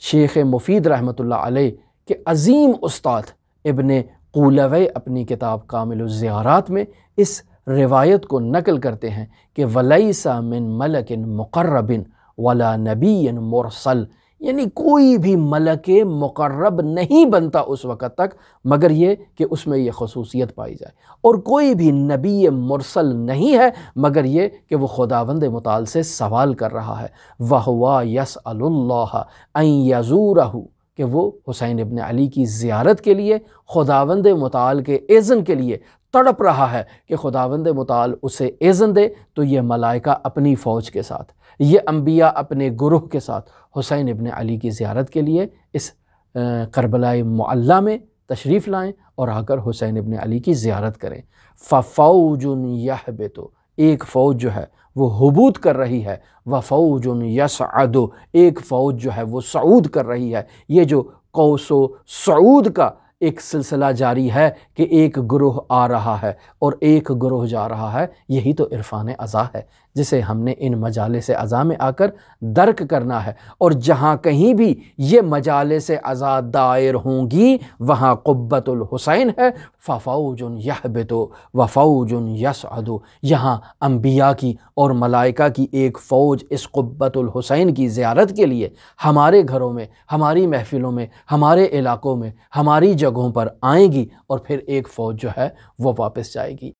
شیخ مفید رحمۃ اللہ علیہ کے عظیم استاد ابن قولوی اپنی کتاب کامل الزیارات میں اس روایت کو نقل کرتے ہیں کہ وَلَيْسَ مِن مَلَكٍ مُقَرَّبٍ وَلَا نَبِيٍّ مُرْسَلٍ، یعنی کوئی بھی ملک مقرب نہیں بنتا اس وقت تک مگر یہ کہ اس میں یہ خصوصیت پائی جائے، اور کوئی بھی نبی مرسل نہیں ہے مگر یہ کہ وہ خداوند متعال سے سوال کر رہا ہے۔ وَهُوَ يَسْأَلُ اللَّهَ أَن يَزُورَهُ، کہ وہ حسین ابن علی کی زیارت کے لیے خداوند متعال کے اذن کے لیے تڑپ رہا ہے کہ خداوند متعال اسے اذن دے تو یہ ملائکہ اپنی فوج کے ساتھ، یہ انبیاء اپنے گروہ کے ساتھ حسین ابن علی کی زیارت کے لیے اس کربلا معلیٰ میں تشریف لائیں اور آ کر حسین ابن علی کی زیارت کریں۔ فَفَوْجٌ يَحْبِطُ، ایک فوج جو ہے وہ حبوط کر رہی ہے، وَفَوْجٌ يَصْعَدُ، ایک فوج جو ہے وہ صعود کر رہی ہے۔ یہ جو قوس و صعود کا ایک سلسلہ جاری ہے کہ ایک گروہ آ رہا ہے اور ایک گروہ جا رہا ہے، یہی تو عرفان عزا ہے جسے ہم نے ان مجالس عزا میں آ کر درک کرنا ہے، اور جہاں کہیں بھی یہ مجالس عزا دائر ہوں گی وہاں قبۃ الحسین ہے۔ فَفَوْجٌ يَحْبِطُ وَفَوْجٌ يَصْعَدُ، یہاں انبیاء کی اور ملائکہ کی ایک فوج اس قبۃ الحسین کی زیارت کے لیے ہمارے گھروں میں، ہماری محفلوں میں، ہمارے علاقوں میں، ہماری جگہوں پر آئیں گی، اور پھر ایک فوج جو ہے وہ واپس جائے گی۔